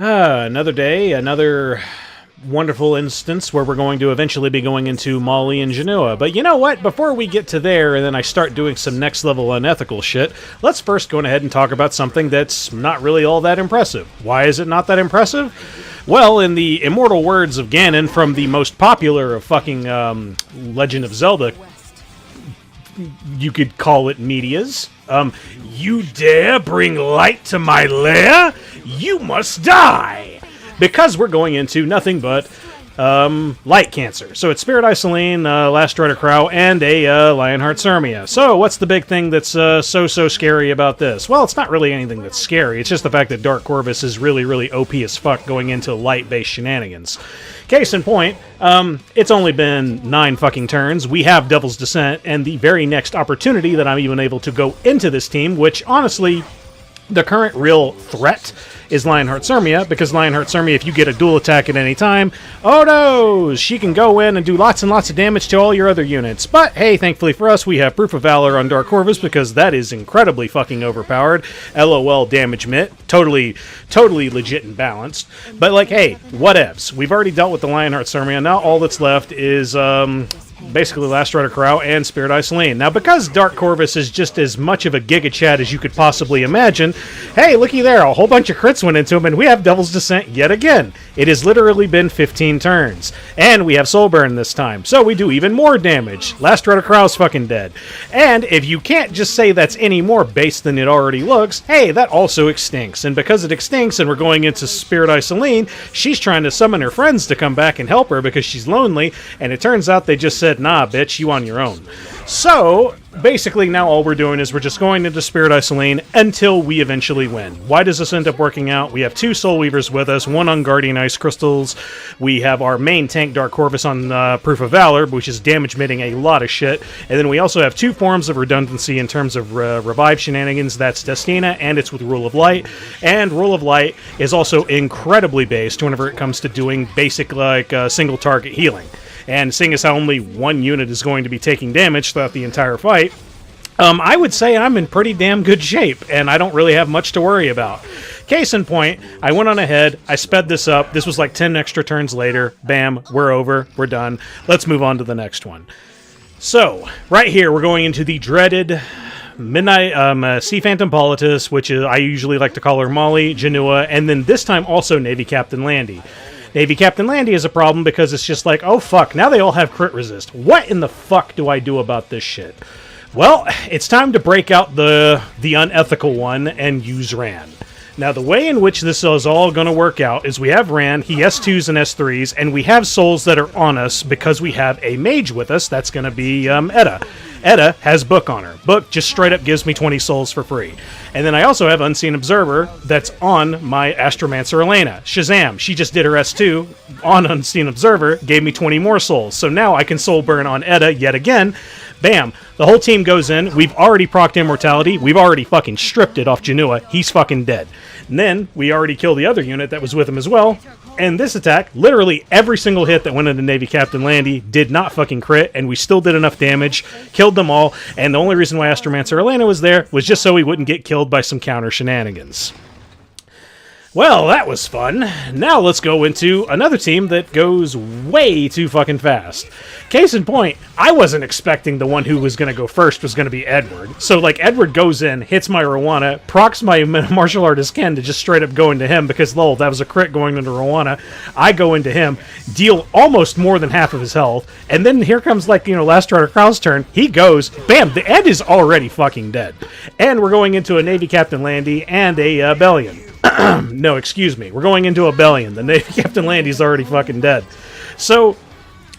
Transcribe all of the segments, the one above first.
Another day, another wonderful instance where we're going to eventually be going into Molly and Jenua. But you know what? Before we get to there and then I start doing some next level unethical shit, let's first go ahead and talk about something that's not really all that impressive. Why is it not that impressive? Well, in the immortal words of Ganon from the most popular of fucking Legend of Zelda, you could call it medias. You dare bring light to my lair? You must die! Because we're going into nothing but light cancer. So it's Spirit Eye Celine, Last Rider Krau, and a Lionheart Cermia. So what's the big thing that's so scary about this? Well, it's not really anything that's scary. It's just the fact that Dark Corvus is really OP as fuck going into light-based shenanigans. Case in point, it's only been 9 fucking turns. We have Devil's Descent, and the very next opportunity that I'm even able to go into this team, which honestly, the current real threat is Lionheart Cermia, because Lionheart Cermia, if you get a dual attack at any time, oh no, she can go in and do lots and lots of damage to all your other units. But hey, thankfully for us, we have Proof of Valor on Dark Corvus, because that is incredibly fucking overpowered. LOL damage mitt, totally legit and balanced. But like, hey, whatevs. We've already dealt with the Lionheart Cermia. Now all that's left is basically Last Rider Krau and Spirit Eye Celine. Now, because Dark Corvus is just as much of a Giga Chad as you could possibly imagine, hey, looky there, a whole bunch of crits went into him, and we have Devil's Descent yet again. It has literally been 15 turns. And we have Soul Burn this time, so we do even more damage. Last Rider Krau's fucking dead. And if you can't just say that's any more base than it already looks, hey, that also extincts. And because it extincts and we're going into Spirit Eye Celine, she's trying to summon her friends to come back and help her because she's lonely, and it turns out they just said, nah, bitch, you on your own. So, basically now all we're doing is we're just going into Spirit Eye Celine until we eventually win. Why does this end up working out? We have 2 Soul Weavers with us, 1 on Guardian Ice Crystals. We have our main tank, Dark Corvus, on Proof of Valor, which is damage mitting a lot of shit. And then we also have 2 forms of redundancy in terms of revive shenanigans. That's Destina, and it's with Rule of Light. And Rule of Light is also incredibly based whenever it comes to doing basic, like, single target healing. And seeing as how only 1 unit is going to be taking damage throughout the entire fight, I would say I'm in pretty damn good shape, and I don't really have much to worry about. Case in point, I went on ahead, I sped this up, this was like 10 extra turns later, bam, we're over, we're done. Let's move on to the next one. So, right here, we're going into the dreaded Midnight Sea Phantom Politis, which is, I usually like to call her Molly, Jenua, and then this time also Navy Captain Landy. Navy Captain Landy is a problem because it's just like, oh fuck, now they all have crit resist. What in the fuck do I do about this shit? Well, it's time to break out the unethical one and use Ran. Now, the way in which this is all going to work out is we have Ran, he S2s and S3s, and we have souls that are on us because we have a mage with us. That's going to be Edda. Edda has Book on her. Book just straight up gives me 20 souls for free. And then I also have Unseen Observer that's on my Astromancer Elena. Shazam, she just did her S2 on Unseen Observer, gave me 20 more souls. So now I can soul burn on Edda yet again. Bam, the whole team goes in. We've already procced Immortality. We've already fucking stripped it off Jenua. He's fucking dead. And then we already killed the other unit that was with him as well. And this attack, literally every single hit that went into Navy Captain Landy did not fucking crit, and we still did enough damage, killed them all, and the only reason why Astromancer Elena was there was just so he wouldn't get killed by some counter shenanigans. Well, that was fun. Now let's go into another team that goes way too fucking fast. Case in point, I wasn't expecting the one who was going to go first was going to be Edward. So, like, Edward goes in, hits my Roana, procs my martial artist Ken to just straight up go into him because, lol, that was a crit going into Roana. I go into him, deal almost more than half of his health, and then here comes, like, you know, Last Rider Krau's turn. He goes, bam, the Ed is already fucking dead. And we're going into a Navy Captain Landy and a Belian. No, excuse me. We're going into a Belian. The Navy Captain Landy's already fucking dead. So,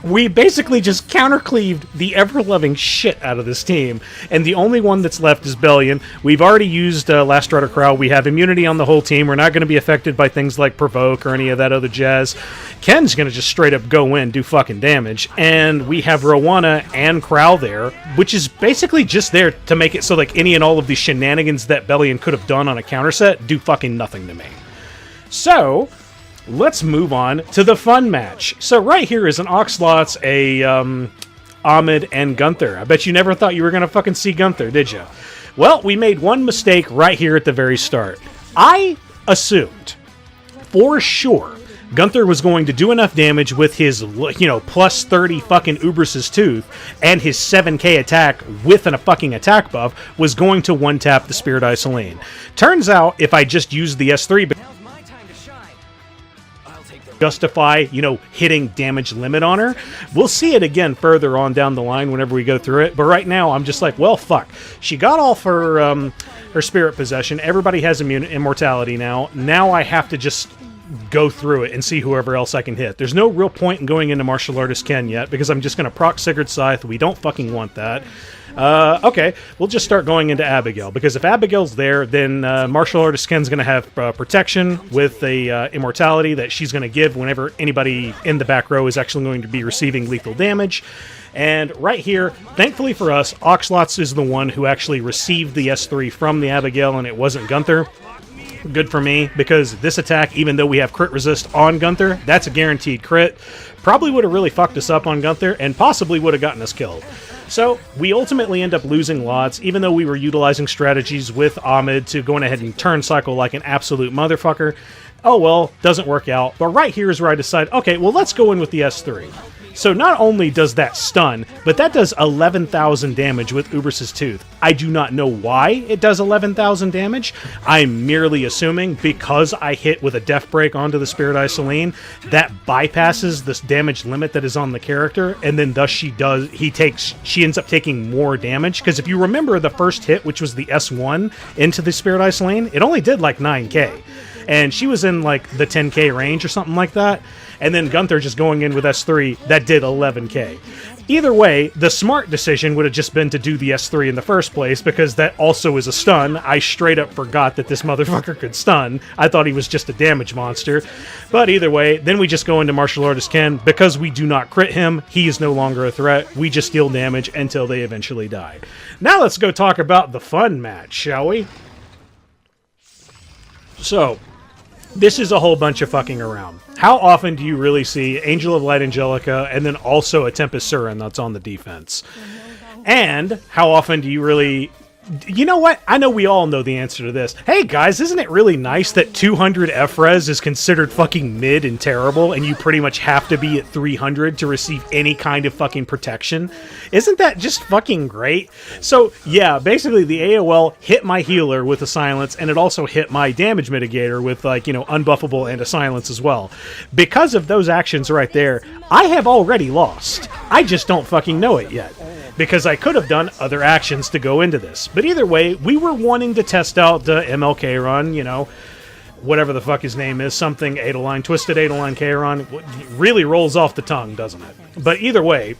we basically just counter-cleaved the ever-loving shit out of this team, and the only one that's left is Belian. We've already used Last Rider Krau. We have immunity on the whole team. We're not going to be affected by things like Provoke or any of that other jazz. Ken's going to just straight up go in, do fucking damage, and we have Roana and Krau there, which is basically just there to make it so like any and all of the shenanigans that Belian could have done on a counter set do fucking nothing to me. So, let's move on to the fun match. So right here is an Oxlots, a Ahmed, and Gunther. I bet you never thought you were going to fucking see Gunther, did you? Well, we made one mistake right here at the very start. I assumed for sure Gunther was going to do enough damage with his, plus 30 fucking Ubris's Tooth, and his 7k attack with a fucking attack buff was going to one-tap the Spirit Eye Celine. Turns out, if I just used the S3, justify, hitting damage limit on her. We'll see it again further on down the line whenever we go through it, but right now I'm just like, well, fuck. She got off her spirit possession. Everybody has immortality now. Now I have to just go through it and see whoever else I can hit. There's no real point in going into Martial Artist Ken yet, because I'm just going to proc Sigurd Scythe. We don't fucking want that. Okay, we'll just start going into Abigail, because if Abigail's there, then Martial Artist Ken's going to have protection with a immortality that she's going to give whenever anybody in the back row is actually going to be receiving lethal damage. And right here, thankfully for us, Oxlots is the one who actually received the S3 from the Abigail, and it wasn't Gunther. Good for me, because this attack, even though we have crit resist on Gunther, that's a guaranteed crit. Probably would have really fucked us up on Gunther, and possibly would have gotten us killed. So, we ultimately end up losing lots, even though we were utilizing strategies with Ahmed to go ahead and turn cycle like an absolute motherfucker. Oh well, doesn't work out. But right here is where I decide, okay, well, let's go in with the S3. So not only does that stun, but that does 11,000 damage with Ubris's Tooth. I do not know why it does 11,000 damage. I'm merely assuming because I hit with a Death Break onto the Spirit Eye Celine, that bypasses this damage limit that is on the character, and then thus she ends up taking more damage. Because if you remember the first hit, which was the S1 into the Spirit Eye Celine, it only did like 9k. And she was in like the 10k range or something like that. And then Gunther just going in with S3, that did 11k. Either way, the smart decision would have just been to do the S3 in the first place, because that also is a stun. I straight up forgot that this motherfucker could stun. I thought he was just a damage monster. But either way, then we just go into Martial Artist Ken. Because we do not crit him, he is no longer a threat. We just deal damage until they eventually die. Now let's go talk about the fun match, shall we? So, this is a whole bunch of fucking around. How often do you really see Angel of Light Angelica and then also a Tempest Surin that's on the defense? And how often do you really... You know what? I know we all know the answer to this. Hey guys, isn't it really nice that 200 FRES is considered fucking mid and terrible, and you pretty much have to be at 300 to receive any kind of fucking protection? Isn't that just fucking great? So yeah, basically the AOL hit my healer with a silence, and it also hit my damage mitigator with unbuffable and a silence as well. Because of those actions right there, I have already lost. I just don't fucking know it yet, because I could have done other actions to go into this. But either way, we were wanting to test out the ML Kayron, whatever the fuck his name is, something Eidolon, Twisted Eidolon Kayron. Really rolls off the tongue, doesn't it? But either way,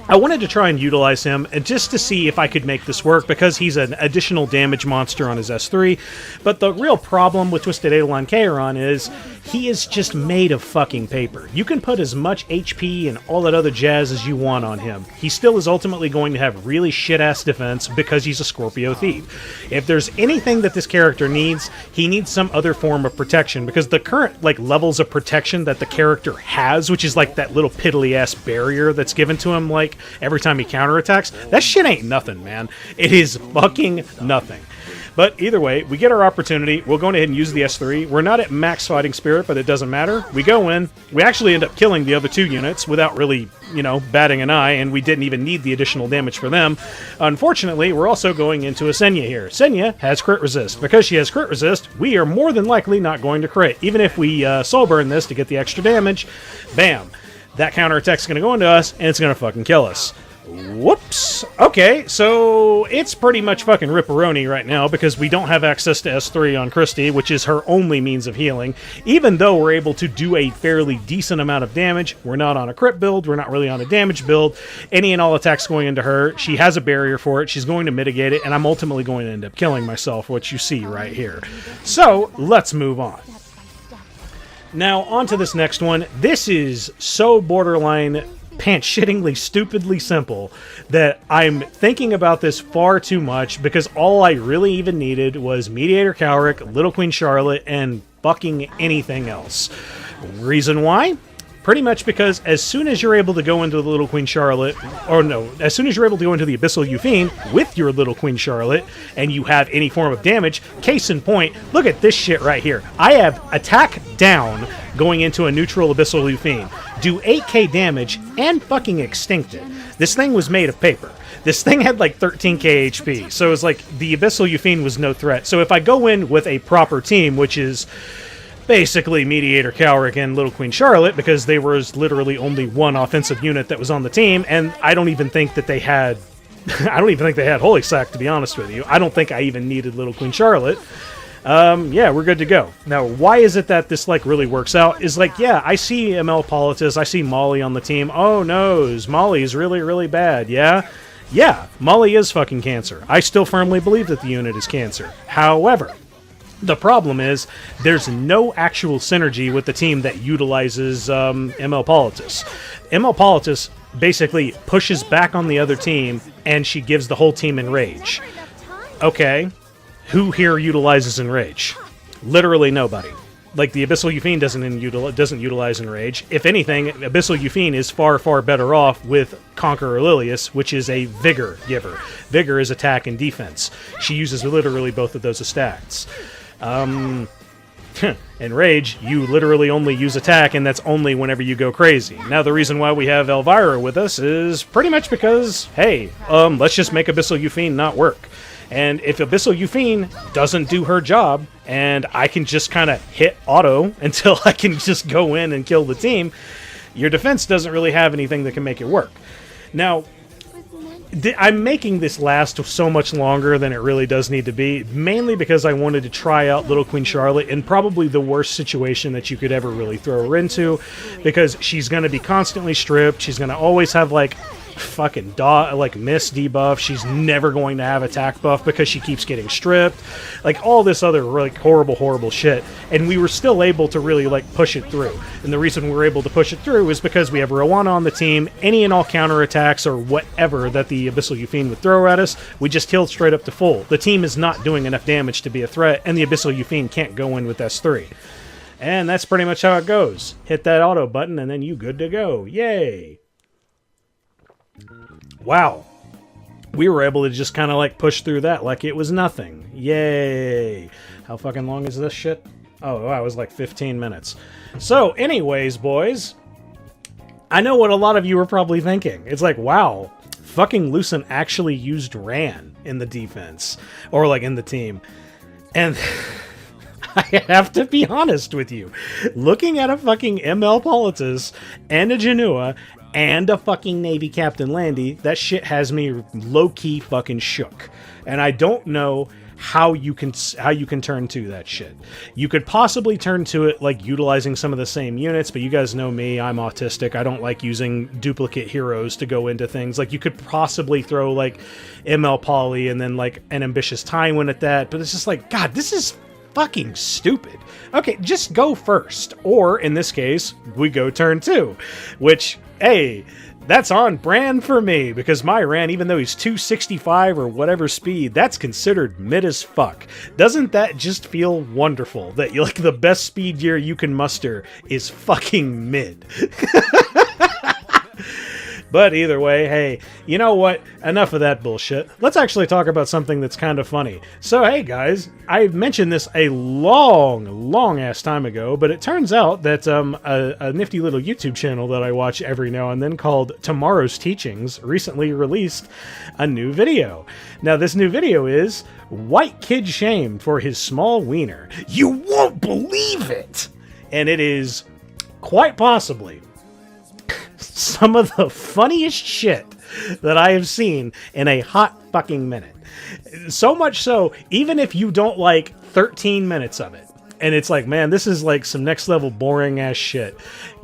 I wanted to try and utilize him, and just to see if I could make this work, because he's an additional damage monster on his S3. But the real problem with Twisted Eidolon Kayron is he is just made of fucking paper. You can put as much HP and all that other jazz as you want on him. He still is ultimately going to have really shit-ass defense because he's a Scorpio Thief. If there's anything that this character needs, he needs some other form of protection, because the current levels of protection that the character has, which is that little piddly-ass barrier that's given to him every time he counterattacks, that shit ain't nothing, man. It is fucking nothing. But either way, we get our opportunity. We'll go ahead and use the S3. We're not at max fighting spirit, but it doesn't matter. We go in. We actually end up killing the other two units without really, batting an eye, and we didn't even need the additional damage for them. Unfortunately, we're also going into a Senya here. Senya has crit resist. Because she has crit resist, we are more than likely not going to crit. Even if we soul burn this to get the extra damage, bam. That counterattack's going to go into us, and it's going to fucking kill us. Whoops. Okay, so it's pretty much fucking ripperoni right now, because we don't have access to S3 on Christy, which is her only means of healing. Even though we're able to do a fairly decent amount of damage, we're not on a crit build, we're not really on a damage build. Any and all attacks going into her, she has a barrier for it, she's going to mitigate it, and I'm ultimately going to end up killing myself, which you see right here. So, let's move on. Now, on to this next one. This is so borderline pants-shittingly stupidly simple that I'm thinking about this far too much, because all I really even needed was Mediator Calric, Little Queen Charlotte, and fucking anything else. Reason why? Pretty much because as soon as you're able to go into the Little Queen Charlotte, or no, as soon as you're able to go into the Abyssal Euphine with your Little Queen Charlotte, and you have any form of damage, case in point, look at this shit right here. I have attack down going into a neutral Abyssal Euphine. Do 8k damage and fucking extinct it. This thing was made of paper. This thing had like 13k HP, so it was like the Abyssal Euphine was no threat. So if I go in with a proper team, which is basically Mediator Calric and Little Queen Charlotte, because there was literally only one offensive unit that was on the team, and I don't even think that they had I don't even think they had Holy Sack, to be honest with you. I don't think I even needed Little Queen Charlotte. Yeah, we're good to go. Now, why is it that this, like, really works out? Is, like, yeah, I see ML Politis, I see Molly on the team. Oh, no, Molly's really, really bad, yeah? Yeah, Molly is fucking cancer. I still firmly believe that the unit is cancer. However, the problem is there's no actual synergy with the team that utilizes ML Politis. ML Politis basically pushes back on the other team, and she gives the whole team Enrage. Okay, who here utilizes Enrage? Literally nobody. Like, the Abyssal Euphine doesn't utilize Enrage. If anything, Abyssal Euphine is far, far better off with Conqueror Lilius, which is a Vigor giver. Vigor is attack and defense. She uses literally both of those as stats. Enrage, you literally only use attack, and that's only whenever you go crazy. Now, the reason why we have Elvira with us is pretty much because, hey, let's just make Abyssal Euphine not work. And if Abyssal Euphine doesn't do her job, and I can just kind of hit auto until I can just go in and kill the team, your defense doesn't really have anything that can make it work. Now, I'm making this last so much longer than it really does need to be, mainly because I wanted to try out Little Queen Charlotte in probably the worst situation that you could ever really throw her into, because she's going to be constantly stripped, she's going to always have, like, fucking miss debuff, she's never going to have attack buff because she keeps getting stripped, like all this other like horrible shit, and we were still able to really like push it through. And the reason we were able to push it through is because we have Roana on the team. Any and all counterattacks or whatever that the Abyssal Euphine would throw at us, we just healed straight up to full. The team is not doing enough damage to be a threat, and the Abyssal Euphine can't go in with S3. And that's pretty much how it goes. Hit that auto button and then you good to go. Yay! Wow. We were able to just kind of like push through that like it was nothing. Yay. How fucking long is this shit? Oh, wow, it was like 15 minutes. So, anyways, boys, I know what a lot of you are probably thinking. It's like, wow, fucking Lucent actually used Ran in the defense. Or like in the team. And I have to be honest with you. Looking at a fucking ML Politis and a Jenua and a fucking Navy Captain Landy, that shit has me low-key fucking shook. And I don't know how you can turn to that shit. You could possibly turn to it like utilizing some of the same units, but you guys know me, I'm autistic. I don't like using duplicate heroes to go into things. Like, you could possibly throw like ML Poly and then like an Ambitious Tywin at that, but it's just like, God, this is fucking stupid. Okay, just go first. Or, in this case, we go turn 2, which, hey, that's on brand for me, because my Ran, even though he's 265 or whatever speed, that's considered mid as fuck. Doesn't that just feel wonderful that like the best speed gear you can muster is fucking mid? But either way, hey, you know what? Enough of that bullshit. Let's actually talk about something that's kind of funny. So, hey guys, I mentioned this a long ass time ago, but it turns out that a nifty little YouTube channel that I watch every now and then called Tomorrow's Teachings recently released a new video. Now, this new video is White Kid Shamed for His Small Wiener. You won't believe it! And it is quite possibly some of the funniest shit that I have seen in a hot fucking minute. So much so, even if you don't like 13 minutes of it, and it's like, man, this is like some next level boring ass shit,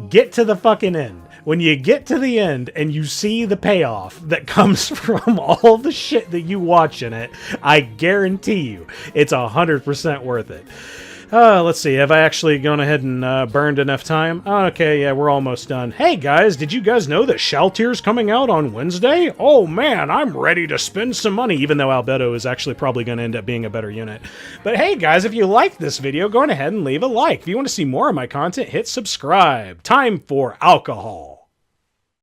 get to the fucking end. When you get to the end and you see the payoff that comes from all the shit that you watch in it, I guarantee you it's 100% worth it. Let's see. Have I actually gone ahead and burned enough time? Okay, yeah, we're almost done. Hey, guys, did you guys know that Shaltyr's coming out on Wednesday? Oh, man, I'm ready to spend some money, even though Albedo is actually probably going to end up being a better unit. But hey, guys, if you liked this video, go on ahead and leave a like. If you want to see more of my content, hit subscribe. Time for alcohol.